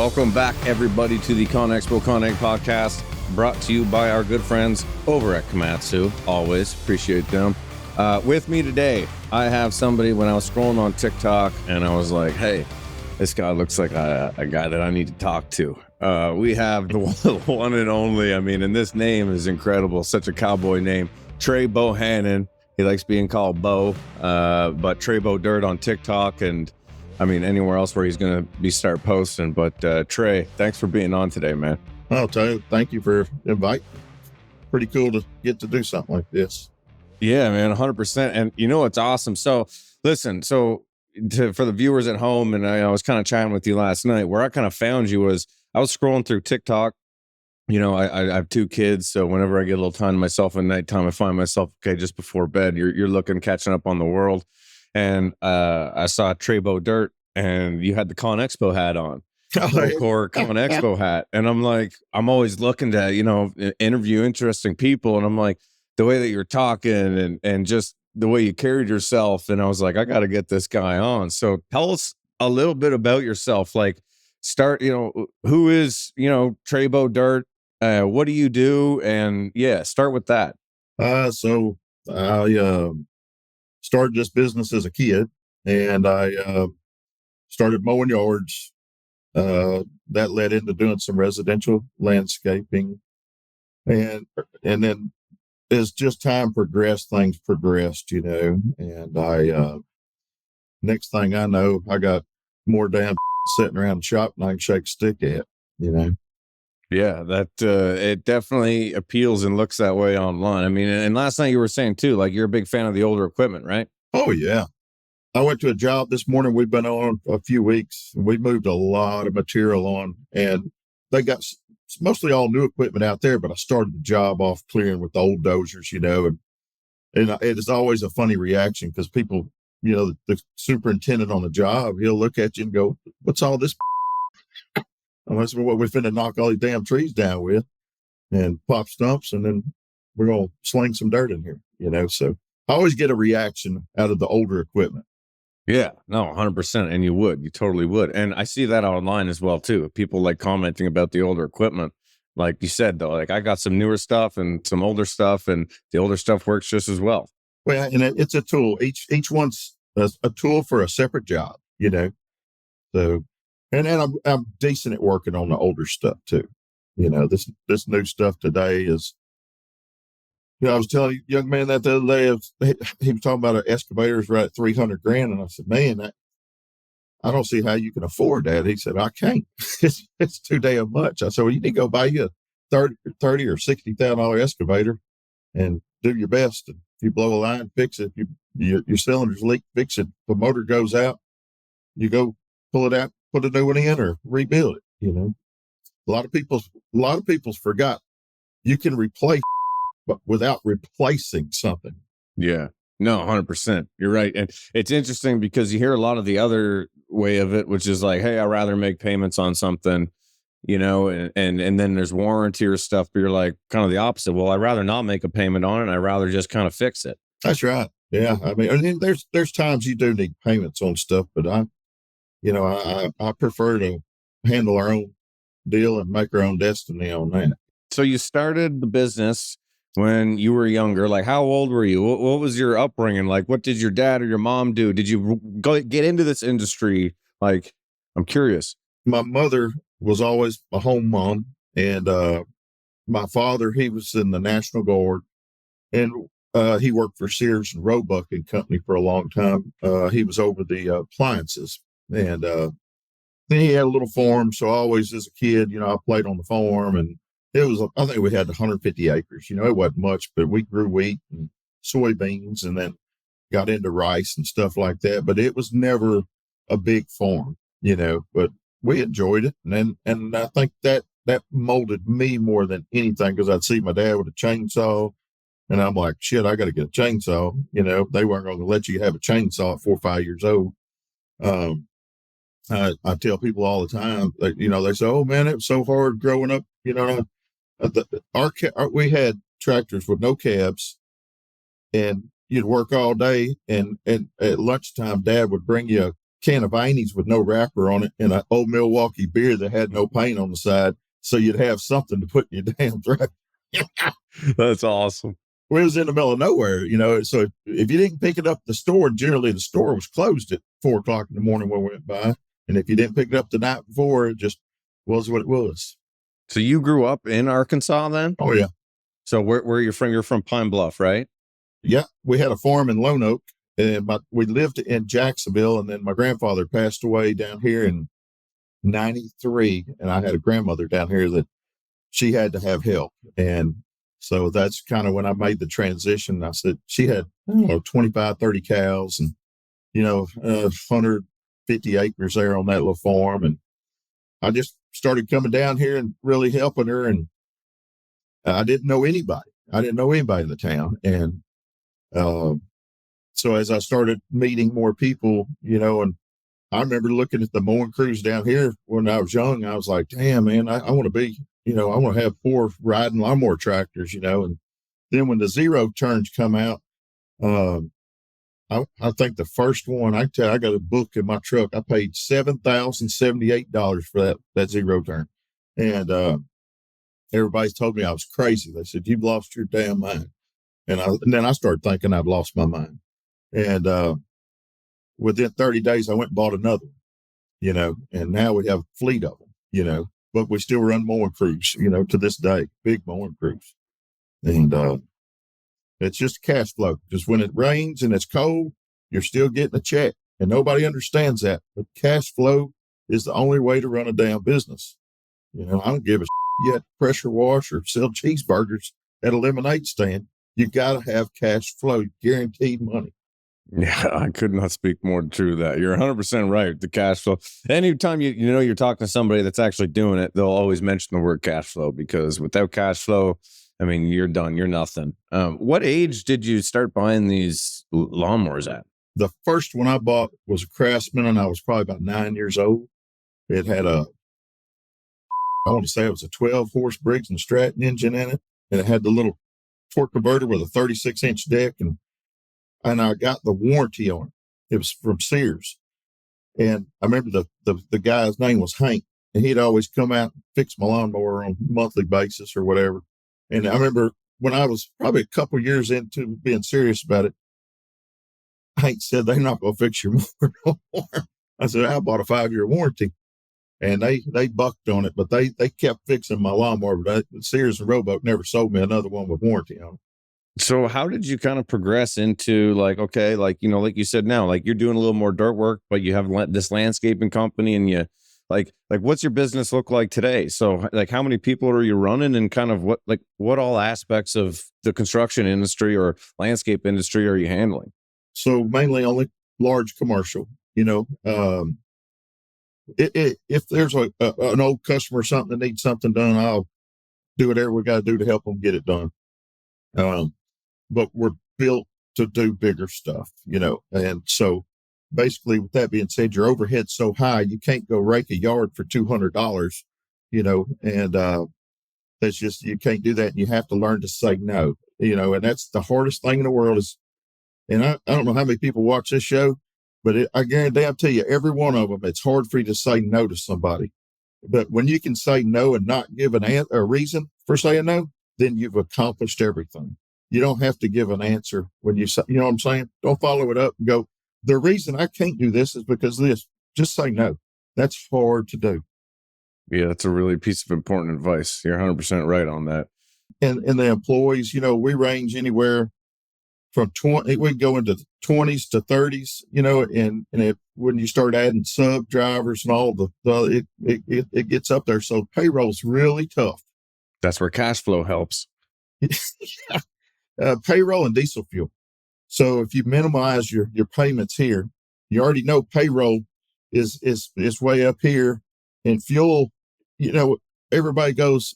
Welcome back, everybody, to the Culminates podcast, brought to you by our good friends over at Komatsu. Always appreciate them. With me today, I have somebody. When I was scrolling on TikTok, and I was like, "Hey, this guy looks like a guy that I need to talk to." We have the one and only. I mean, and this name is incredible. Such a cowboy name, Trey Bohannon. He likes being called Bo, but Trey Bo Dirt on TikTok, and I mean anywhere else where he's going to start posting. But Trey, thanks for being on today, man. I'll tell you, thank you for inviting. Pretty cool to get to do something like this. Yeah, man, 100%. And you know what's awesome? So listen, for the viewers at home, and I was kind of chatting with you last night, where I kind of found you was I was scrolling through TikTok. You know, I have two kids, so whenever I get a little time to myself at nighttime, I find myself, okay, just before bed, you're catching up on the world. And I saw Trey Bo Dirt, and you had the Con Expo hat on. Core Con Expo hat. And I'm like, I'm always looking to, interview interesting people. And I'm like, the way that you're talking and just the way you carried yourself. And I was like, I got to get this guy on. So tell us a little bit about yourself. Like, start, who is, Trey Bo Dirt? What do you do? And yeah, start with that. So I started this business as a kid, and I started mowing yards. That led into doing some residential landscaping, and then as just time progressed, things progressed, and I next thing I know, I got more damn sitting around the shop than I can shake a stick at, Yeah, that it definitely appeals and looks that way online. I mean, and last night you were saying too, like you're a big fan of the older equipment, right? Oh yeah. I went to a job this morning. We've been on a few weeks. We moved a lot of material on, and they got mostly all new equipment out there, but I started the job off clearing with the old dozers, and it is always a funny reaction because people, the superintendent on the job, he'll look at you and go, "What's all this?" That's what we're finna knock all these damn trees down with and pop stumps, and then we're going to sling some dirt in here, So I always get a reaction out of the older equipment. Yeah, no, 100%. And you totally would. And I see that online as well, too. People like commenting about the older equipment. Like you said, though, like I got some newer stuff and some older stuff, and the older stuff works just as well. Well, and it's a tool. Each one's a tool for a separate job, So, and I'm decent at working on the older stuff too. This new stuff today is. I was telling a young man that the other day, he was talking about an excavator's right at $300,000, and I said, "Man, I don't see how you can afford that." He said, "I can't. It's too damn much." I said, "Well, you need to go buy you a $30,000 or $60,000 excavator and do your best. And if you blow a line, fix it. If your cylinders leak, fix it. If the motor goes out, you go pull it out, put a new one in, or rebuild it." A lot of people's forgot you can replace, but without replacing something. Yeah, no, 100%. You're right. And it's interesting because you hear a lot of the other way of it, which is like, hey, I'd rather make payments on something, and then there's warranty or stuff, but you're like kind of the opposite. Well, I'd rather not make a payment on it. I'd rather just kind of fix it. That's right. Yeah. I mean, there's times you do need payments on stuff, but I prefer to handle our own deal and make our own destiny on that. So you started the business when you were younger. Like, how old were you? What was your upbringing like? What did your dad or your mom do? Did you get into this industry? Like, I'm curious. My mother was always a home mom, and my father, he was in the National Guard, and he worked for Sears and Roebuck and Company for a long time. He was over the appliances, and then he had a little farm. So always as a kid, I played on the farm, and I think we had 150 acres. It wasn't much, but we grew wheat and soybeans, and then got into rice and stuff like that. But it was never a big farm, but we enjoyed it. And I think that molded me more than anything, because I'd see my dad with a chainsaw, and I'm like, shit, I got to get a chainsaw. They weren't going to let you have a chainsaw at 4 or 5 years old. I tell people all the time that, they say, "Oh man, it was so hard growing up." We had tractors with no cabs, and you'd work all day, and at lunchtime, Dad would bring you can of Annie's with no wrapper on it and an old Milwaukee beer that had no paint on the side. So you'd have something to put in your damn throat. That's awesome. We was in the middle of nowhere, so if you didn't pick it up at the store, generally the store was closed at 4:00 in the morning when we went by. And if you didn't pick it up the night before, it just was what it was. So you grew up in Arkansas then? Oh, yeah. So where you're from? You're from Pine Bluff, right? Yeah. We had a farm in Lone Oak, and we lived in Jacksonville, and then my grandfather passed away down here in 93. And I had a grandmother down here that she had to have help. And so that's kind of when I made the transition. I said, she had, 25, 30 cows and, 150 acres there on that little farm. And I just started coming down here and really helping her. And I didn't know anybody. I didn't know anybody in the town. And so as I started meeting more people, and I remember looking at the mowing crews down here when I was young, I was like, damn, man, I want to be, I want to have 4 riding lawnmower tractors, and then when the zero turns come out, I think the first one, I got a book in my truck. I paid $7,078 for that zero turn. And everybody told me I was crazy. They said, you've lost your damn mind. And then I started thinking I've lost my mind. And within 30 days, I went and bought another one, and now we have a fleet of them, but we still run mowing crews, to this day, big mowing crews. And it's just cash flow. Just when it rains and it's cold, you're still getting a check. And nobody understands that. But cash flow is the only way to run a damn business. I don't give a shit yet pressure wash or sell cheeseburgers at a lemonade stand. You got to have cash flow, guaranteed money. Yeah, I could not speak more true to that. You're 100% right. The cash flow. Anytime you're talking to somebody that's actually doing it, they'll always mention the word cash flow, because without cash flow, I mean, you're done. You're nothing. What age did you start buying these lawnmowers at? The first one I bought was a Craftsman, and I was probably about 9 years old. It had I want to say it was a 12-horse Briggs and Stratton engine in it, and it had the little torque converter with a 36-inch deck, and I got the warranty on it. It was from Sears. And I remember the guy's name was Hank, and he'd always come out and fix my lawnmower on a monthly basis or whatever. And I remember when I was probably a couple of years into being serious about it, Hank said, they're not going to fix your mower no more. I said, I bought a 5-year warranty. And they bucked on it, but they kept fixing my lawnmower. But Sears and Roebuck never sold me another one with warranty on it. So how did you kind of progress into like you said now, like you're doing a little more dirt work, but you have this landscaping company, and you like what's your business look like today? So like how many people are you running, and kind of what all aspects of the construction industry or landscape industry are you handling? So mainly only large commercial, if there's an old customer or something that needs something done, I'll do whatever we got to do to help them get it done. But we're built to do bigger stuff, and so basically with that being said, your overhead's so high, you can't go rake a yard for $200, and that's just, you can't do that. And you have to learn to say no, and that's the hardest thing in the world is, and I don't know how many people watch this show, but I guarantee I'll tell you, every one of them, it's hard for you to say no to somebody. But when you can say no and not give a reason for saying no, then you've accomplished everything. You don't have to give an answer when you say, you know what I'm saying? Don't follow it up and go, the reason I can't do this is because of this. Just say no. That's hard to do. Yeah, that's a really piece of important advice. You're 100% right on that. And the employees, we range anywhere from 20, we go into 20s to 30s, and when you start adding sub drivers and all it gets up there. So payroll's really tough. That's where cash flow helps. Payroll and diesel fuel. So if you minimize your payments here, you already know payroll is way up here, and fuel, everybody goes,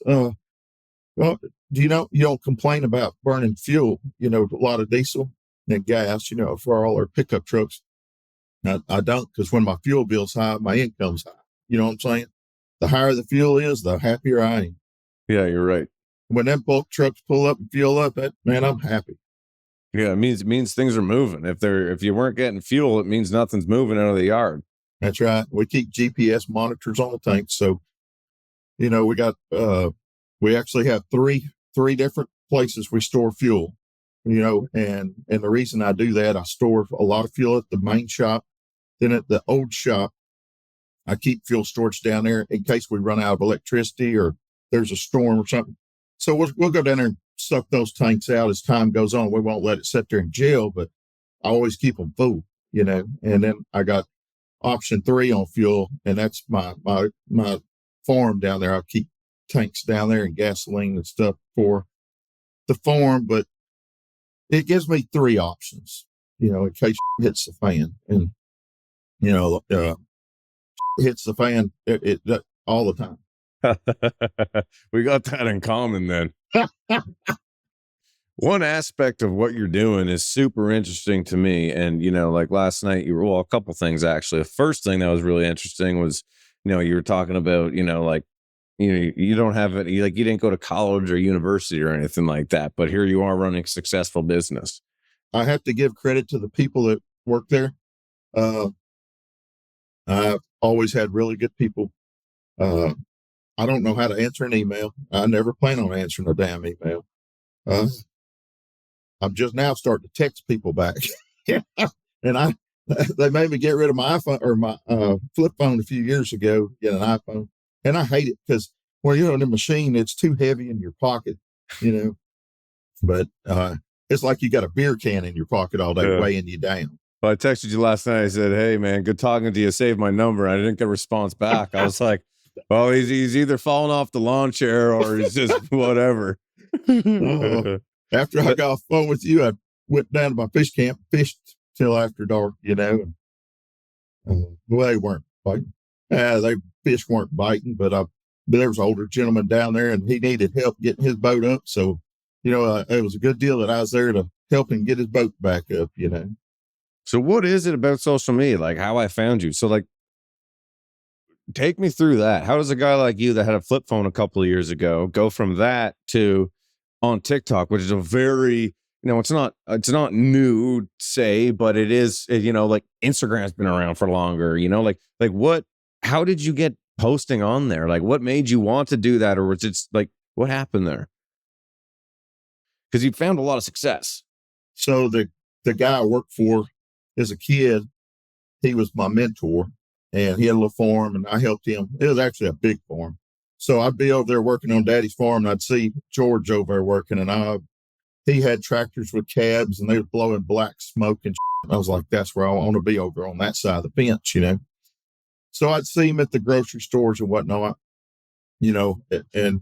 well, you don't complain about burning fuel, a lot of diesel and gas, for all our pickup trucks. I don't, because when my fuel bill's high, my income's high. You know what I'm saying? The higher the fuel is, the happier I am. Yeah, you're right. When them bulk trucks pull up and fuel up, I'm happy. Yeah, it means things are moving. If you weren't getting fuel, it means nothing's moving out of the yard. That's right. We keep GPS monitors on the tank. So, we got, we actually have three different places we store fuel, and the reason I do that, I store a lot of fuel at the main shop. Then at the old shop, I keep fuel storage down there in case we run out of electricity or there's a storm or something. So we'll go down there and suck those tanks out as time goes on. We won't let it sit there in jail, but I always keep them full, and then I got option 3 on fuel, and that's my farm down there. I keep tanks down there and gasoline and stuff for the farm, but it gives me 3 options, in case hits the fan. And, hits the fan it all the time. We got that in common then. One aspect of what you're doing is super interesting to me. And, like last night, a couple things actually. The first thing that was really interesting was, you were talking about, like, you don't have it, like, you didn't go to college or university or anything like that, but here you are running a successful business. I have to give credit to the people that work there. I've always had really good people. I don't know how to answer an email. I never plan on answering a damn email. I'm just now starting to text people back. And they made me get rid of my iPhone or my flip phone a few years ago, get an iPhone. And I hate it because when you're on the machine, it's too heavy in your pocket, but it's like you got a beer can in your pocket all day weighing you down. Well, I texted you last night. I said, "Hey man, good talking to you. Save my number." I didn't get a response back. I was like, "Well, he's either falling off the lawn chair or he's just whatever." After I got off the phone with you, I went down to my fish camp, fished till after dark, well, they weren't biting. Fish weren't biting, but there was an older gentleman down there and he needed help getting his boat up. So, it was a good deal that I was there to help him get his boat back up, So what is it about social media? Like how I found you? So like, take me through that. How does a guy like you that had a flip phone a couple of years ago go from that to on TikTok, which is a very, it's not new, say, but it is, like Instagram's been around for longer, how did you get posting on there? Like what made you want to do that? Or was it like, what happened there? Because you found a lot of success. So the guy I worked for as a kid, he was my mentor and he had a little farm and I helped him. It was actually a big farm. So I'd be over there working on Daddy's farm and I'd see George over there working and he had tractors with cabs and they were blowing black smoke and shit. I was like, that's where I want to be, over on that side of the fence, So I'd see him at the grocery stores and whatnot, and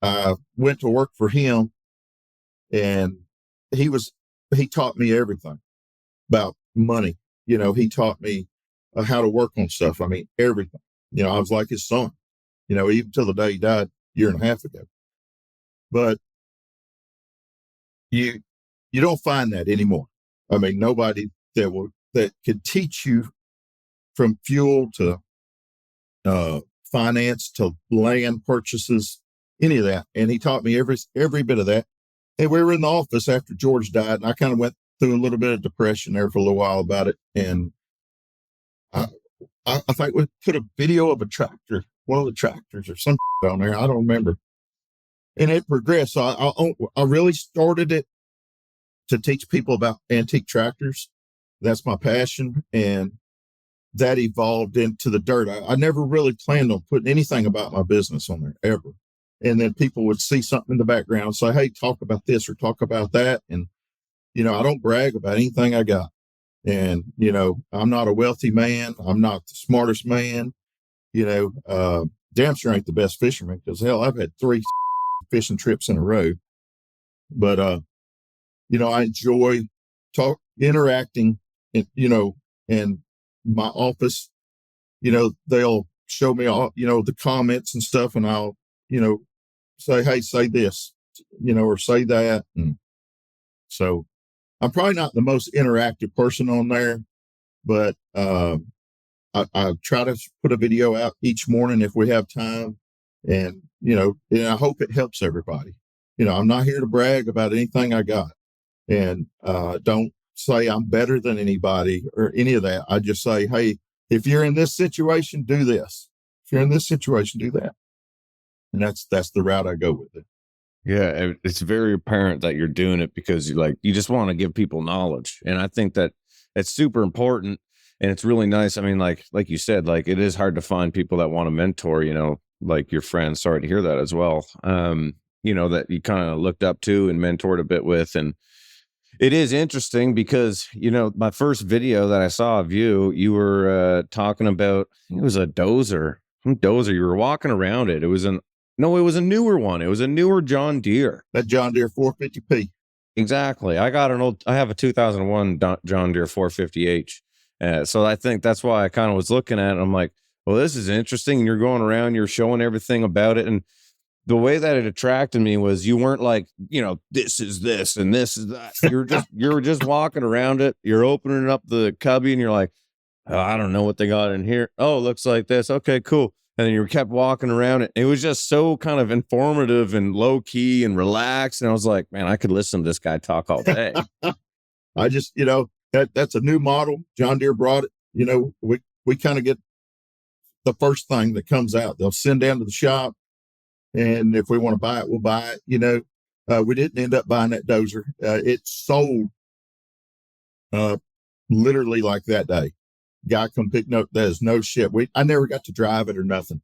I went to work for him and he taught me everything about money. He taught me how to work on stuff. I mean, everything. I was like his son, even till the day he died a year and a half ago. But you don't find that anymore. I mean, nobody that could teach you from fuel to finance to land purchases, any of that. And he taught me every bit of that. And we were in the office after George died, and I kind of went through a little bit of depression there for a little while about it. And I think we put a video of a tractor, one of the tractors or some on there. I don't remember. And it progressed. So I really started it to teach people about antique tractors. That's my passion. And that evolved into the dirt. I never really planned on putting anything about my business on there ever. And then people would see something in the background and say, hey, talk about this or talk about that. And, I don't brag about anything I got. And, I'm not a wealthy man. I'm not the smartest man. Damn sure ain't the best fisherman because hell, I've had 3 fishing trips in a row. But, I enjoy interacting and, and my office, they'll show me all, the comments and stuff and I'll, say, hey, say this, or say that. And so I'm probably not the most interactive person on there, but I try to put a video out each morning if we have time. And, and I hope it helps everybody. I'm not here to brag about anything I got. And don't say I'm better than anybody or any of that. I just say, hey, If you're in this situation, do this. If you're in this situation, do that. And that's the route I go with it. Yeah, it's very apparent that you're doing it because you just want to give people knowledge, and I think that it's super important, and it's really nice. I mean, like you said, like it is hard to find people that want to mentor. Like your friends. Sorry to hear that as well. That you kind of looked up to and mentored a bit with, and it is interesting because my first video that I saw of you were talking about it was a dozer. Dozer. You were walking around it. It was no, it was a newer one. It was a newer John Deere. That John Deere 450P. Exactly. I have a 2001 John Deere 450H. So I think that's why I kind of was looking at it. I'm like, well, this is interesting. And you're going around, you're showing everything about it. And the way that it attracted me was you weren't like, this is this and this is that. You were just walking around it. You're opening up the cubby and you're like, oh, I don't know what they got in here. Oh, it looks like this. Okay, cool. And then you kept walking around it. It was just so kind of informative and low key and relaxed. And I was like, man, I could listen to this guy talk all day. I just, that's a new model. John Deere brought it. We kind of get the first thing that comes out. They'll send down to the shop. And if we want to buy it, we'll buy it. We didn't end up buying that dozer. It sold literally like that day. Guy come pick up. There's no shit. I never got to drive it or nothing.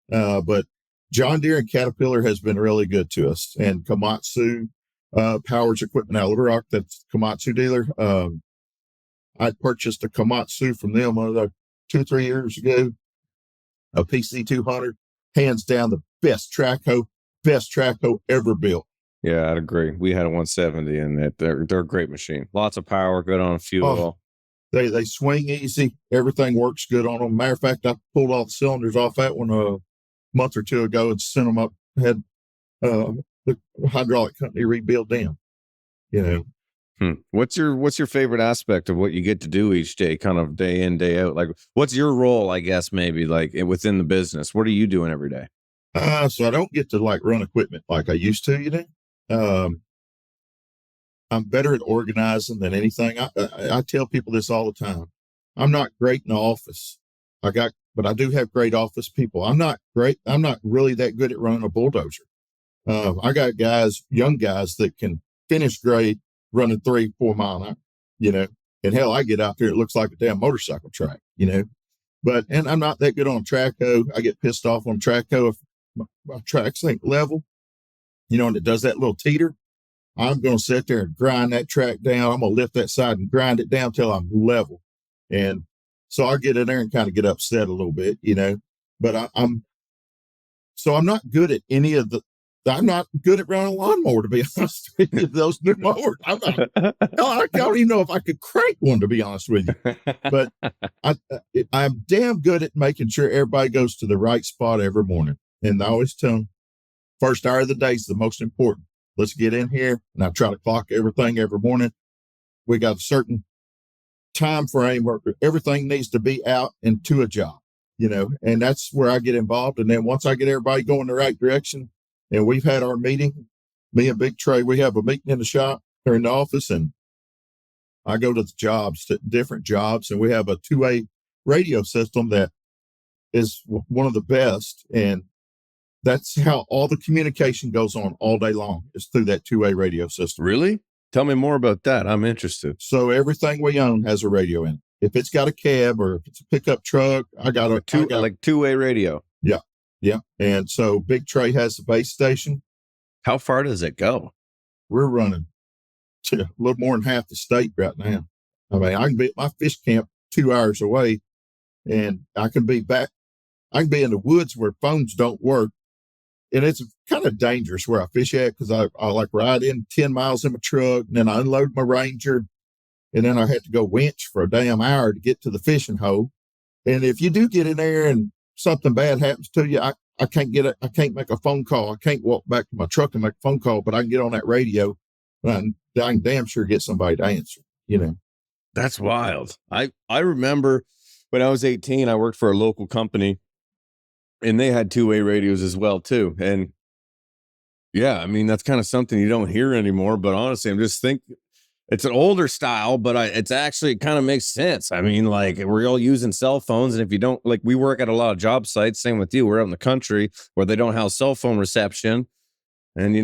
But John Deere and Caterpillar has been really good to us. And Komatsu Powers Equipment out of Little Rock, that's Komatsu dealer. I purchased a Komatsu from them 2-3 years ago. A PC 200, hands down the best track hoe ever built. Yeah, I'd agree. We had a 170 and they're a great machine. Lots of power, good on fuel. They swing easy. Everything works good on them. Matter of fact, I pulled all the cylinders off that one a month or two ago and sent them up. Had the hydraulic company rebuild them. What's your favorite aspect of what you get to do each day, kind of day in, day out? Like, what's your role, I guess, maybe like within the business? What are you doing every day? So I don't get to run equipment like I used to, I'm better at organizing than anything. I tell people this all the time. I'm not great in the office. But I do have great office people. I'm not great. I'm not really that good at running a bulldozer. I got young guys that can finish grade running 3-4 mile an hour, and hell, I get out there, it looks like a damn motorcycle track, and I'm not that good on track hoe. I get pissed off on track hoe if my tracks ain't level, and it does that little teeter. I'm going to sit there and grind that track down. I'm going to lift that side and grind it down till I'm level. And so I get in there and kind of get upset a little bit, but I'm not good at I'm not good at running a lawnmower, to be honest with you. Those new mowers, I don't even know if I could crank one, to be honest with you. But I'm damn good at making sure everybody goes to the right spot every morning. And I always tell them, first hour of the day is the most important. Let's get in here, and I try to clock everything every morning. We got a certain time frame where everything needs to be out and to a job, and that's where I get involved. And then once I get everybody going the right direction, and we've had our meeting, me and Big Trey, we have a meeting in the shop or in the office, and I go to the jobs, to different jobs, and we have a 2A radio system that is one of the best. And that's how all the communication goes on all day long, is through that 2A radio system. Really? Tell me more about that. I'm interested. So everything we own has a radio in it. If it's got a cab or if it's a pickup truck, I got a 2-way radio. Yeah. Yeah. And so Big Trey has the base station. How far does it go? We're running to a little more than half the state right now. I mean, I can be at my fish camp 2 hours away, and I can be in the woods where phones don't work. And it's kind of dangerous where I fish at, because I like ride in 10 miles in my truck, and then I unload my Ranger, and then I have to go winch for a damn hour to get to the fishing hole. And if you do get in there and something bad happens to you, I can't I can't make a phone call. I can't walk back to my truck and make a phone call, but I can get on that radio, and I can damn sure get somebody to answer, That's wild. I remember when I was 18, I worked for a local company, and they had 2-way radios as well too. And yeah, I mean, that's kind of something you don't hear anymore, but honestly, I'm just thinking, It's an older style, but it's actually kind of makes sense. I mean, like we're all using cell phones, and if you don't, like, we work at a lot of job sites. Same with you. We're out in the country where they don't have cell phone reception, and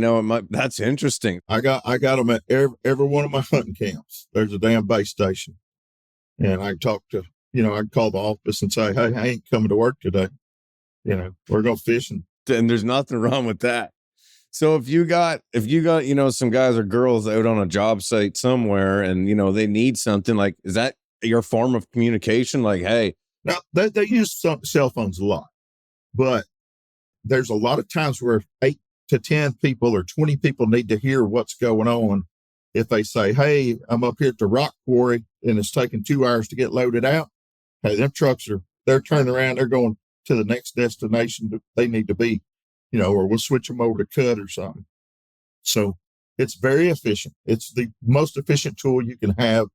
that's interesting. I got them at every one of my hunting camps. There's a damn base station, and I can talk to, I can call the office and say, hey, I ain't coming to work today. We're going fishing. And there's nothing wrong with that. So if you got some guys or girls out on a job site somewhere, and they need something, like, is that your form of communication? Like, hey, Now they use some cell phones a lot, but there's a lot of times where 8 to 10 people or 20 people need to hear what's going on. If they say, hey, I'm up here at the rock quarry and it's taking 2 hours to get loaded out. Hey, them trucks they're turning around. They're going to the next destination that they need to be, or we'll switch them over to cut or something. So it's very efficient. It's the most efficient tool you can have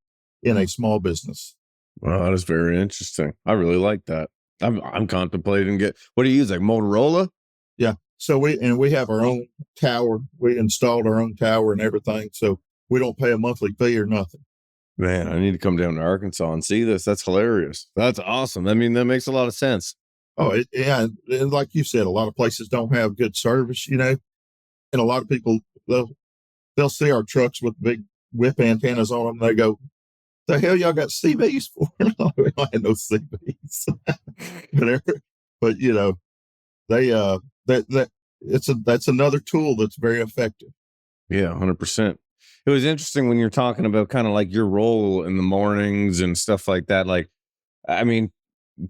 in a small business. Well, that is very interesting. I really like that. I'm contemplating what do you use, like Motorola? Yeah. So we have our own tower. We installed our own tower and everything. So we don't pay a monthly fee or nothing. Man, I need to come down to Arkansas and see this. That's hilarious. That's awesome. I mean, that makes a lot of sense. Oh, yeah. And like you said, a lot of places don't have good service, and a lot of people, they'll see our trucks with big whip antennas on them. They go, the hell y'all got CBs for? We don't have no CBs. but that's another tool that's very effective. Yeah, 100%. It was interesting when you're talking about kind of like your role in the mornings and stuff like that. Like, I mean,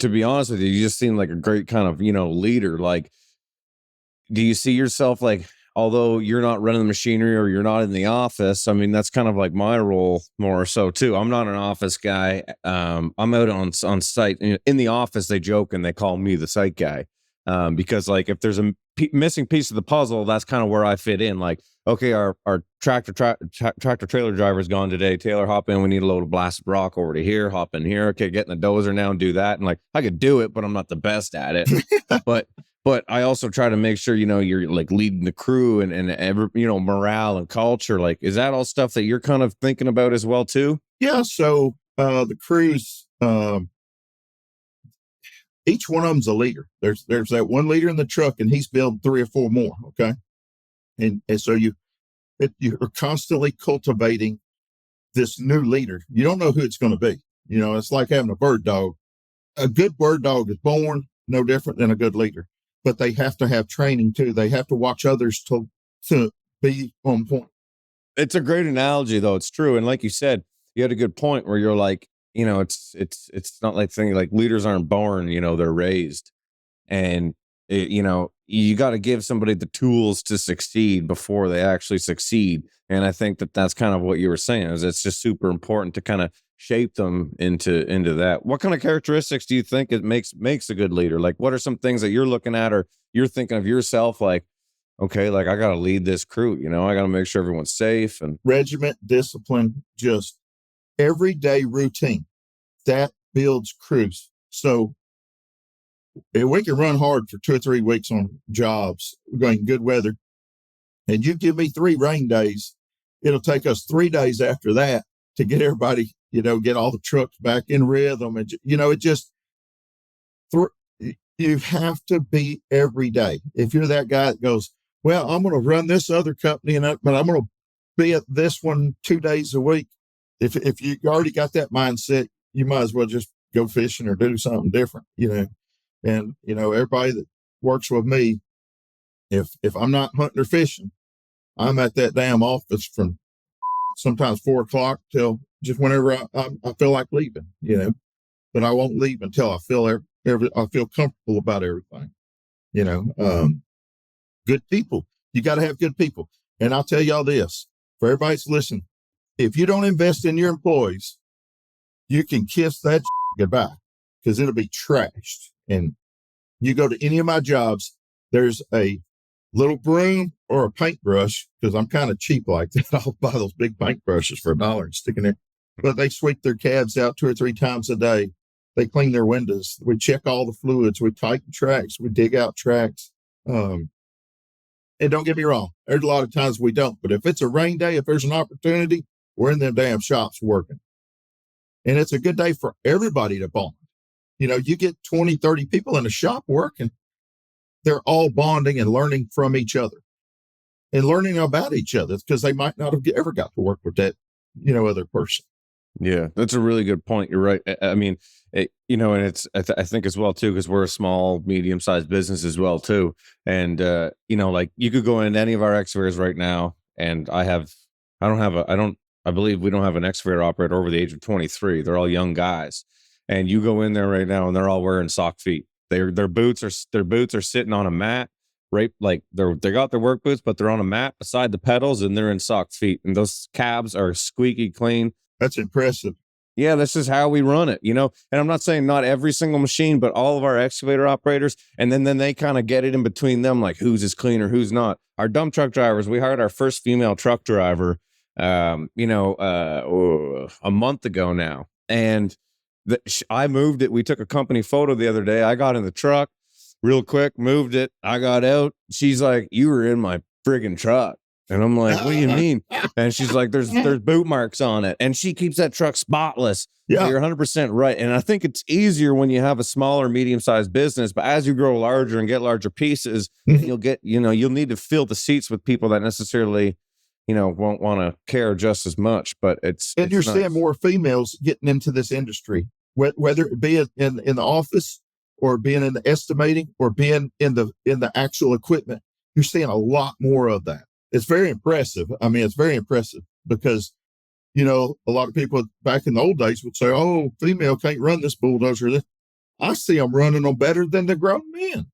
to be honest with you, you just seem like a great kind of, leader. Like, do you see yourself, like, although you're not running the machinery or you're not in the office? I mean, that's kind of like my role more so too. I'm not an office guy. I'm out on site. In the office, they joke and they call me the site guy, because, like, if there's a missing piece of the puzzle, that's kind of where I fit in. Like, okay, our tractor trailer driver's gone today. Taylor, hop in. We need a load of blasted rock over to here. Hop in here. Okay, get in the dozer now and do that. And, like, I could do it, but I'm not the best at it. But I also try to make sure, you're like leading the crew and every, morale and culture. Like, is that all stuff that you're kind of thinking about as well too? Yeah. So the crews, each one of them's a leader. There's that one leader in the truck, and he's building 3 or 4 more. Okay. And so you're constantly cultivating this new leader. You don't know who it's going to be. It's like having a bird dog. A good bird dog is born no different than a good leader, but they have to have training too. They have to watch others to be on point. It's a great analogy, though. It's true. And like you said, you had a good point where you're like, it's not like saying like leaders aren't born, they're raised. And you got to give somebody the tools to succeed before they actually succeed. And I think that's kind of what you were saying, is it's just super important to kind of shape them into that. What kind of characteristics do you think it makes a good leader? Like, what are some things that you're looking at, or you're thinking of yourself, like, okay, like, I got to lead this crew, I got to make sure everyone's safe, and regiment, discipline, just everyday routine that builds crews. So if we can run hard for 2 or 3 weeks on jobs, we're going good weather, and you give me 3 rain days, it'll take us 3 days after that to get everybody, get all the trucks back in rhythm. And, it just, you have to be every day. If you're that guy that goes, well, I'm going to run this other company, but I'm going to be at this one 2 days a week. If you already got that mindset, you might as well just go fishing or do something different, And, everybody that works with me, if I'm not hunting or fishing, I'm at that damn office from sometimes 4 o'clock till just whenever I feel like leaving, but I won't leave until I feel I feel comfortable about everything, good people. You got to have good people. And I'll tell y'all this, for everybody that's listening, if you don't invest in your employees, you can kiss that goodbye, because it'll be trashed. And you go to any of my jobs, there's a little broom or a paintbrush, because I'm kind of cheap like that. I'll buy those big paintbrushes for $1 and stick in there. But they sweep their cabs out 2 or 3 times a day. They clean their windows. We check all the fluids. We tighten tracks. We dig out tracks. And don't get me wrong, there's a lot of times we don't. But if it's a rain day, if there's an opportunity, we're in them damn shops working. And it's a good day for everybody to bond. You get 20, 30 people in a shop working. They're all bonding and learning from each other and learning about each other because they might not have ever got to work with that, other person. Yeah, that's a really good point. You're right. I mean, and it's, I think as well, too, because we're a small, medium-sized business as well, too. And, like you could go into any of our excavators right now. And I believe we don't have an excavator operator over the age of 23. They're all young guys. And you go in there right now and they're all wearing sock feet. Their boots are sitting on a mat, right? Like they got their work boots, but they're on a mat beside the pedals and they're in sock feet. And those cabs are squeaky clean. That's impressive. Yeah, this is how we run it, And I'm not saying not every single machine, but all of our excavator operators. And then they kind of get it in between them, like who's is clean or who's not. Our dump truck drivers, we hired our first female truck driver, a month ago now. And I moved it. We took a company photo the other day. I got in the truck real quick, moved it. I got out. She's like, "You were in my friggin' truck." And I'm like, "What do you mean?" And she's like, there's boot marks on it. And she keeps that truck spotless. Yeah. You're 100% right. And I think it's easier when you have a smaller, medium-sized business. But as you grow larger and get larger pieces, you'll get, you'll need to fill the seats with people that necessarily, won't want to care just as much. But you're nice. Seeing more females getting into this industry, whether it be in the office or being in the estimating or being in the actual equipment. You're seeing a lot more of that. It's very impressive. I mean, it's very impressive because, a lot of people back in the old days would say, "Oh, female can't run this bulldozer." I see them running them better than the grown men.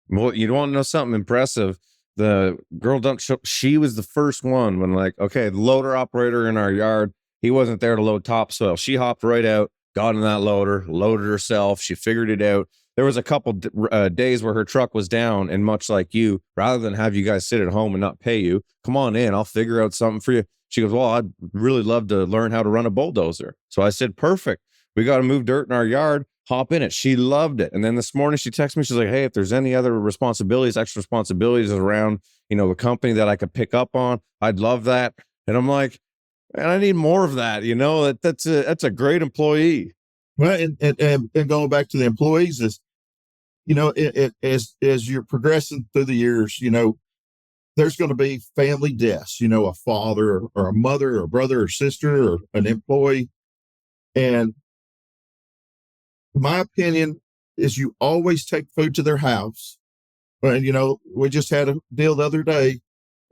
Well, you want to know something impressive? The girl dump truck, she was the first one when the loader operator in our yard, he wasn't there to load topsoil. She hopped right out, got in that loader, loaded herself. She figured it out. There was a couple days where her truck was down, and much like you, rather than have you guys sit at home and not pay you, come on in, I'll figure out something for you. She goes, "Well, I'd really love to learn how to run a bulldozer." So I said, "Perfect. We got to move dirt in our yard. Hop in it." She loved it. And then this morning she texted me. She's like, "Hey, if there's any other extra responsibilities around, the company that I could pick up on, I'd love that." And I'm like, "Man, I need more of that." That's a great employee. Well, and going back to the employees is, as you're progressing through the years, there's going to be family deaths, a father or a mother or a brother or sister or an employee. And my opinion is you always take food to their house. And, we just had a deal the other day,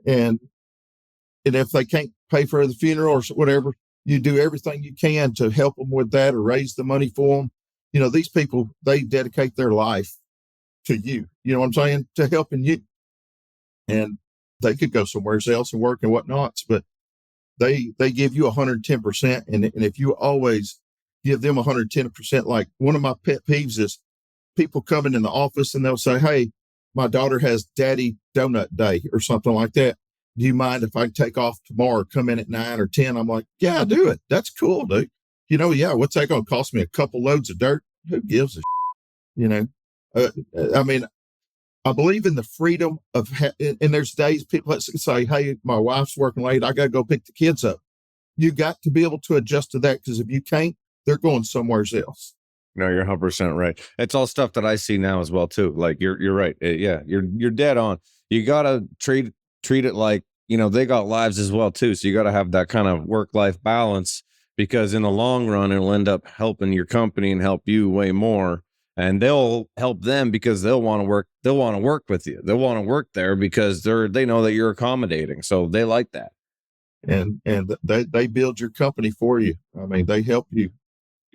and if they can't pay for the funeral or whatever, you do everything you can to help them with that or raise the money for them. These people, they dedicate their life to you. You know what I'm saying? To helping you. And they could go somewhere else and work and whatnots, but they give you 110%. And if you always give them 110%, like one of my pet peeves is people coming in the office and they'll say, "Hey, my daughter has daddy donut day," or something like that. "Do you mind if I take off tomorrow, come in at 9 or 10? I'm like, "Yeah, do it. That's cool, dude." Yeah, what's that going to cost me? A couple loads of dirt? Who gives a I mean, I believe in the freedom of, and there's days people that say, "Hey, my wife's working late. I got to go pick the kids up." You got to be able to adjust to that, because if you can't, they're going somewhere else. No, you're 100% right. It's all stuff that I see now as well, too. Like you're right. Yeah, you're dead on. You got to treat it like, they got lives as well, too. So you got to have that kind of work-life balance, because in the long run, it'll end up helping your company and help you way more. And they'll help them because they'll want to work. They'll want to work with you. They'll want to work there because they know that you're accommodating. So they like that. And they build your company for you. I mean, they help you.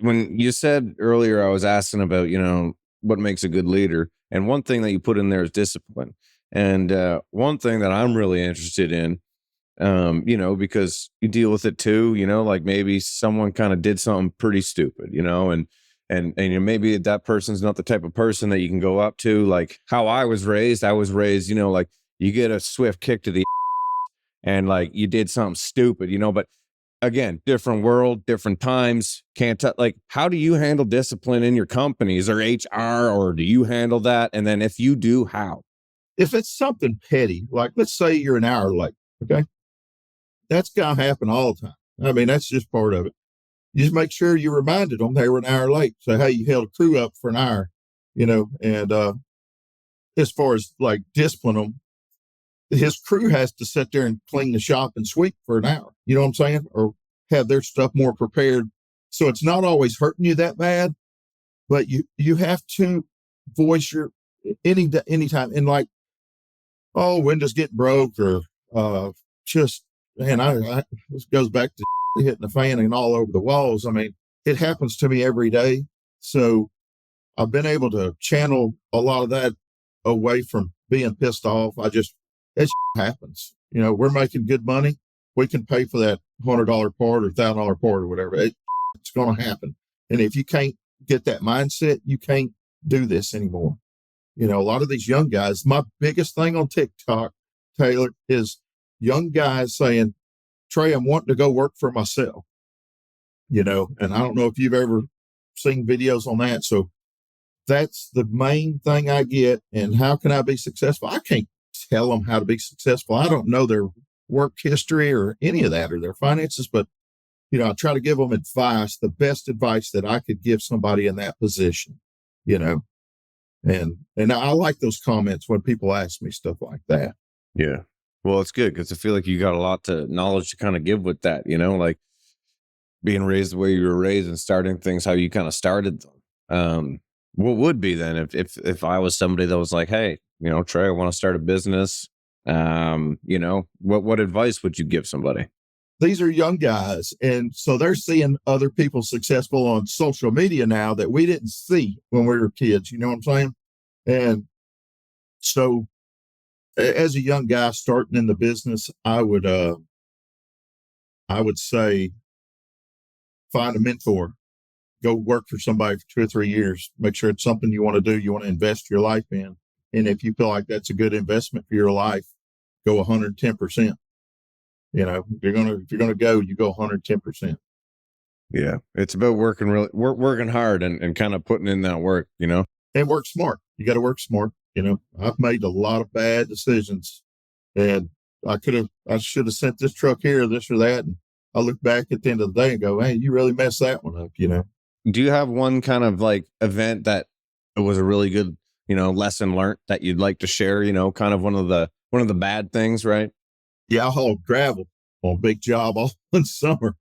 When you said earlier, I was asking about, what makes a good leader. And one thing that you put in there is discipline. And one thing that I'm really interested in, because you deal with it too, like maybe someone kind of did something pretty stupid, and maybe that person's not the type of person that you can go up to. Like how I was raised, like you get a swift kick to the and like you did something stupid, but again, different world, different times. Like, how do you handle discipline in your company? Is there HR, or do you handle that? And then if you do, how? If it's something petty, like let's say you're an hour late, okay? That's going to happen all the time. I mean, that's just part of it. You just make sure you're reminded them they were an hour late. So, hey, you held a crew up for an hour, and as far as like discipline them, his crew has to sit there and clean the shop and sweep for an hour. You know what I'm saying? Or have their stuff more prepared. So it's not always hurting you that bad, but you have to voice your anytime. And like, oh, windows get broke or just, man, this goes back to hitting the fan and all over the walls. I mean, it happens to me every day. So I've been able to channel a lot of that away from being pissed off. It happens. We're making good money. We can pay for that $100 part or $1,000 part or whatever. It's going to happen. And if you can't get that mindset, you can't do this anymore. A lot of these young guys, my biggest thing on TikTok, Taylor, is young guys saying, Trey, I'm wanting to go work for myself. And I don't know if you've ever seen videos on that. So that's the main thing I get. And how can I be successful? I can't tell them how to be successful. I don't know their work history or any of that or their finances, but I try to give them advice, the best advice that I could give somebody in that position, and I like those comments when people ask me stuff like that. Yeah. Well, it's good because I feel like you got a lot to knowledge to kind of give with that, like being raised the way you were raised and starting things how you kind of started them. What would be then if I was somebody that was like, hey, Trey, I want to start a business. What advice would you give somebody? These are young guys. And so they're seeing other people successful on social media now that we didn't see when we were kids. You know what I'm saying? And so as a young guy starting in the business, I would say find a mentor, go work for somebody for 2 or 3 years, make sure it's something you want to do, you want to invest your life in. And if you feel like that's a good investment for your life, go 110%. If you're going to go, you go 110%. Yeah. It's about working hard and kind of putting in that work, and work smart. You got to work smart. I've made a lot of bad decisions and I should have sent this truck here, this or that. And I look back at the end of the day and go, hey, you really messed that one up, Do you have one kind of like event that was a really good, lesson learned that you'd like to share, kind of one of the bad things, right? Yeah, I hauled gravel on a big job all in summer.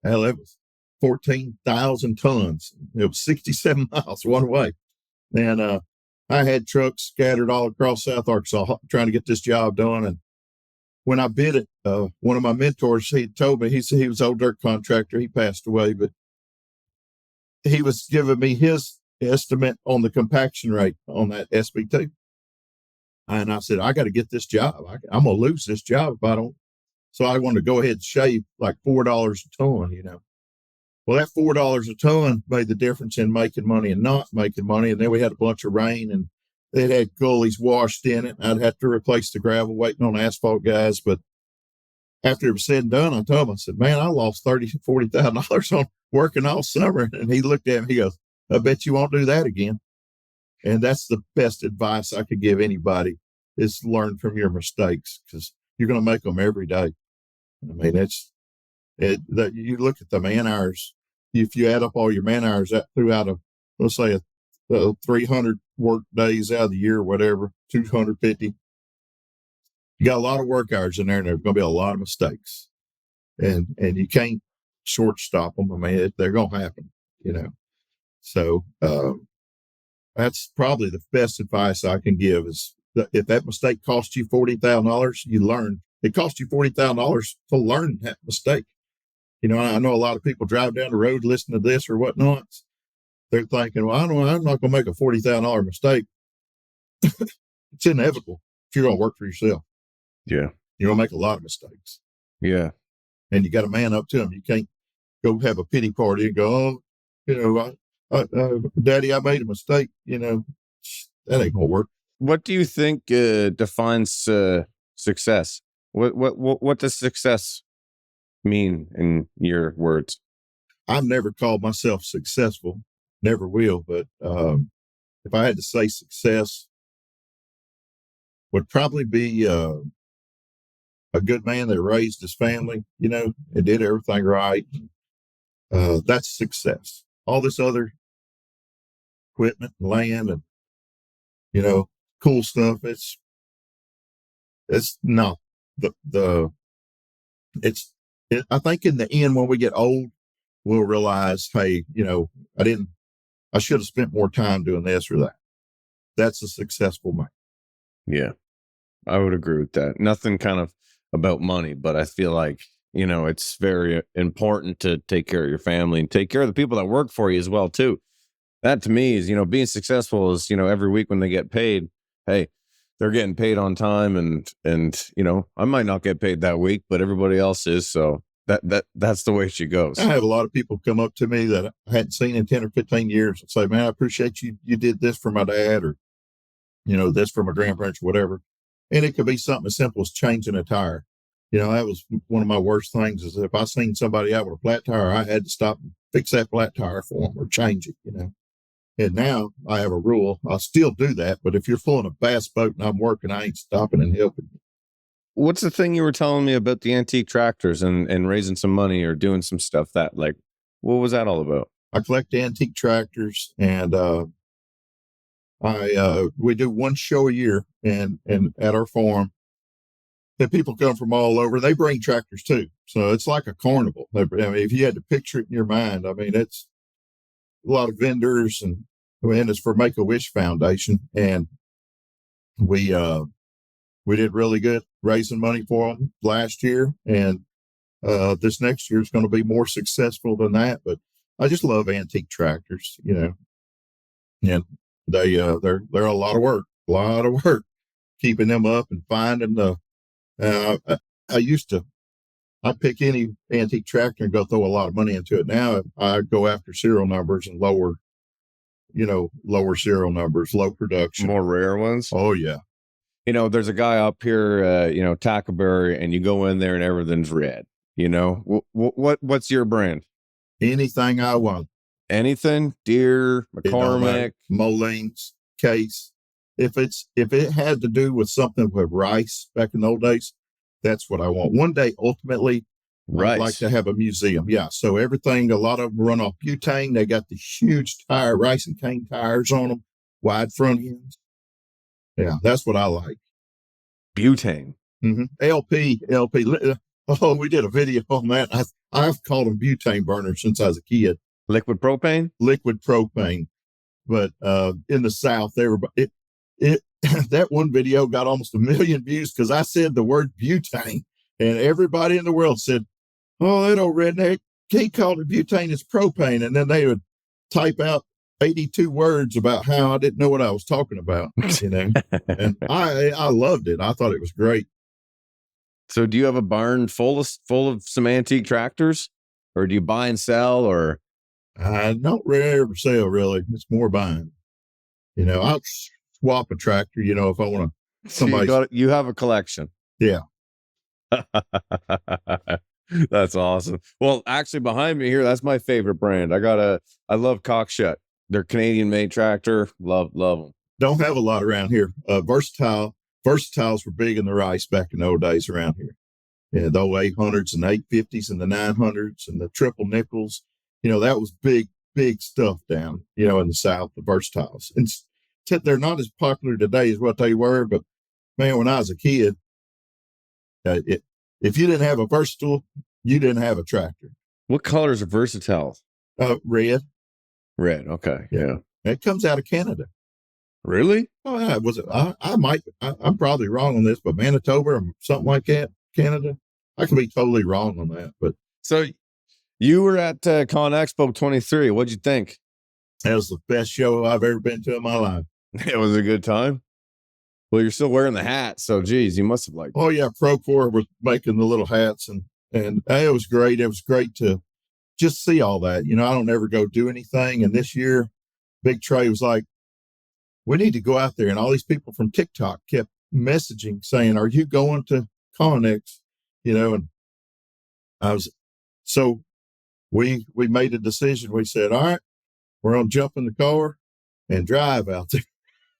Hell, it was 14,000 tons. It was 67 miles one way. And I had trucks scattered all across South Arkansas trying to get this job done. And when I bid it, one of my mentors, he told me, he said he was an old dirt contractor. He passed away, but he was giving me his estimate on the compaction rate on that SBT. And I said, I got to get this job. I'm going to lose this job if I don't. So I wanted to go ahead and shave like $4 a ton, Well, that $4 a ton made the difference in making money and not making money. And then we had a bunch of rain and it had gullies washed in it. I'd have to replace the gravel waiting on asphalt guys. But after it was said and done, I told him, I said, man, I lost $40,000 on working all summer. And he looked at me, he goes, I bet you won't do that again. And that's the best advice I could give anybody is learn from your mistakes because you're going to make them every day. I mean, you look at the man hours. If you add up all your man hours throughout let's say 300 work days out of the year, whatever, 250, you got a lot of work hours in there and there's going to be a lot of mistakes and you can't shortstop them. I mean, they're going to happen, so, that's probably the best advice I can give is that if that mistake cost you $40,000, you learn. It cost you $40,000 to learn that mistake. I know a lot of people drive down the road, listen to this or whatnot. They're thinking, well, I'm not going to make a $40,000 mistake. It's inevitable if you're going to work for yourself. Yeah. You're going to make a lot of mistakes. Yeah. And you got to man up to them. You can't go have a pity party and go, Daddy, I made a mistake. That ain't going to work. What do you think defines success? What does success mean in your words? I've never called myself successful, never will. But if I had to say success, would probably be a a good man that raised his family, and did everything right. That's success. All this other equipment, and land, and cool stuff. It's not the it's. I think in the end, when we get old, we'll realize, hey, I should have spent more time doing this or that. That's a successful man. Yeah, I would agree with that. Nothing kind of about money, but I feel like, it's very important to take care of your family and take care of the people that work for you as well, too. That to me is, being successful is, every week when they get paid, hey, they're getting paid on time, and I might not get paid that week, but everybody else is. So that's the way she goes. I have a lot of people come up to me that I hadn't seen in 10 or 15 years and say, man, I appreciate you did this for my dad, or, this for my grandparents, or whatever. And it could be something as simple as changing a tire. That was one of my worst things, is if I seen somebody out with a flat tire, I had to stop and fix that flat tire for them or change it, And now I have a rule. I'll still do that, but if you're pulling a bass boat and I'm working, I ain't stopping and helping you. What's the thing you were telling me about the antique tractors and raising some money or doing some stuff what was that all about? I collect antique tractors, and we do one show a year and at our farm. And people come from all over. They bring tractors too. So it's like a carnival. If you had to picture it in your mind, it's a lot of vendors, and it's for Make-A-Wish Foundation. And we did really good raising money for them last year. And this next year is going to be more successful than that. But I just love antique tractors, and they're a lot of work, keeping them up and finding I'd pick any antique tractor and go throw a lot of money into it. Now I go after serial numbers and lower serial numbers, low production. More rare ones? Oh, yeah. There's a guy up here, Tackleberry, and you go in there and everything's red. What's your brand? Anything I want. Anything? Deer, McCormick, Molines, Case. If it had to do with something with rice back in the old days, that's what I want. One day, ultimately, rice. I'd like to have a museum. Yeah. So everything, a lot of them run off butane. They got the huge rice and cane tires on them, wide front ends. Yeah, that's what I like. Butane. Mm-hmm. LP. Oh, we did a video on that. I've called them butane burners since I was a kid. Liquid propane. But in the South, that one video got almost 1 million views because I said the word butane, and everybody in the world said, "Oh, that old redneck, he called it butane, it's propane," and then they would type out 82 words about how I didn't know what I was talking about, and I loved it. I thought it was great. So do you have a barn full of some antique tractors, or do you buy and sell, or? I don't really ever sell, really. It's more buying. I'll swap a tractor, if I want to. So you have a collection. Yeah. That's awesome. Well, actually behind me here, that's my favorite brand. I love Cockshut. They're Canadian made tractor. Love them. Don't have a lot around here. Versatiles were big in the rice back in the old days around here. Yeah, the 800s and 850s and the 900s and the triple nickels. That was big stuff down, in the South, the Versatiles. And they're not as popular today as what they were, but man, when I was a kid, if you didn't have a Versatile, you didn't have a tractor. What color is a Versatile? Red. Red. Okay. Yeah. It comes out of Canada. Really? Oh, yeah. Was it? I'm probably wrong on this, but Manitoba or something like that, Canada. I could be totally wrong on that, but. So you were at Con Expo 23. What'd you think? That was the best show I've ever been to in my life. It was a good time. Well, you're still wearing the hat, so geez, you must have liked it. Oh yeah, Procore was making the little hats, and it was great. It was great to just see all that. I don't ever go do anything, and this year, Big Trey was like, "We need to go out there," and all these people from TikTok kept messaging saying, "Are you going to Connex?" And I was so we made a decision. We said, "All right, we're gonna jump in the car and drive out there."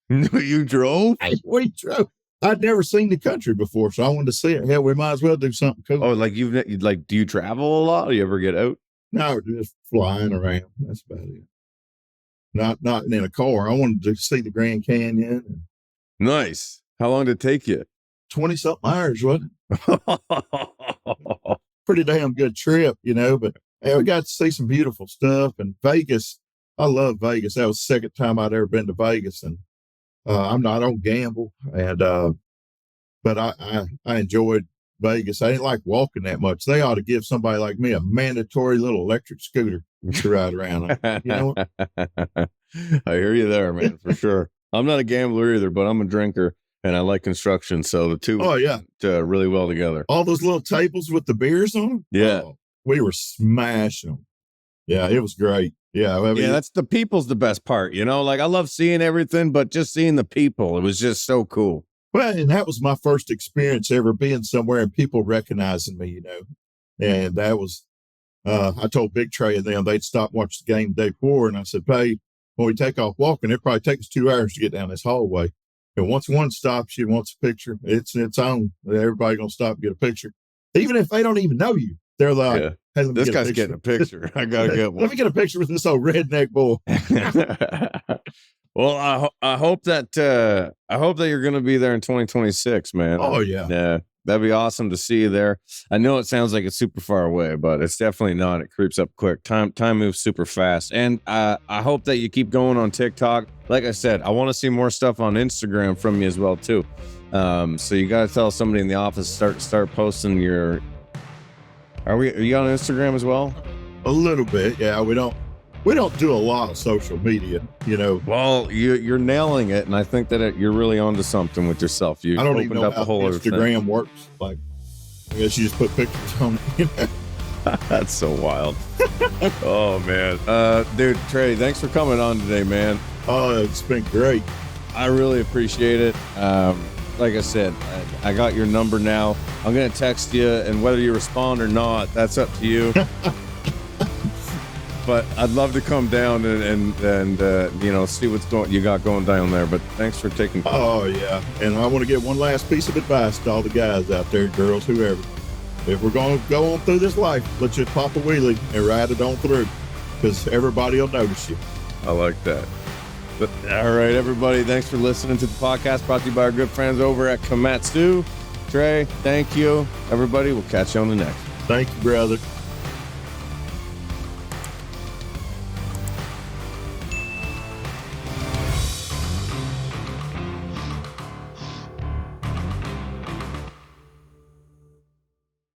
You drove? We drove. I'd never seen the country before, so I wanted to see it. Hell, we might as well do something cool. Oh, like do you travel a lot? Do you ever get out? No, just flying around. That's about it. Not in a car. I wanted to see the Grand Canyon. Nice. How long did it take you? 20-something hours, wasn't it? Pretty damn good trip, but we got to see some beautiful stuff. And Vegas, I love Vegas. That was the second time I'd ever been to Vegas. And I don't gamble. And but I enjoyed Vegas. I didn't like walking that much. They ought to give somebody like me a mandatory little electric scooter to ride around on. You know what? I hear you there, man, for sure. I'm not a gambler either, but I'm a drinker and I like construction. So the two really well together. All those little tables with the beers on them. Yeah. We were smashing them. Yeah, it was great. Yeah. I mean, that's the people's the best part, like I love seeing everything, but just seeing the people, it was just so cool. Well, and that was my first experience ever being somewhere and people recognizing me, and that was, I told Big Trey and them, they'd stop watching the game the day before. And I said, hey, when we take off walking, it probably takes 2 hours to get down this hallway. And once one stops you, wants a picture, it's on. Everybody going to stop and get a picture. Even if they don't even know you, they're like, hey, let me this guy's getting a picture. I got to get one. Let me get a picture with this old redneck boy. Well, I hope that you're going to be there in 2026, man. Oh yeah. Yeah. That'd be awesome to see you there. I know it sounds like it's super far away, but it's definitely not. It creeps up quick. Time moves super fast. And I hope that you keep going on TikTok. Like I said, I want to see more stuff on Instagram from you as well too. So you got to tell somebody in the office start posting your. Are you on Instagram as well? A little bit, yeah. We don't do a lot of social media, Well, you're nailing it, and I think that you're really onto something with yourself. You I don't opened even know up how a whole other thing. Instagram works. Like, I guess you just put pictures on it. That's so wild. Oh man, dude, Trey, thanks for coming on today, man. Oh, it's been great. I really appreciate it. Like I said, I got your number now. I'm gonna text you, and whether you respond or not, that's up to you. But I'd love to come down and see what's you got going down there. But thanks for taking time. Oh yeah, and I want to give one last piece of advice to all the guys out there, girls, whoever. If we're going to go on through this life, let's just pop a wheelie and ride it on through, because everybody will notice you. I like that. But all right, everybody, thanks for listening to the podcast brought to you by our good friends over at Komatsu. Trey, thank you. Everybody, we'll catch you on the next. Thank you, brother.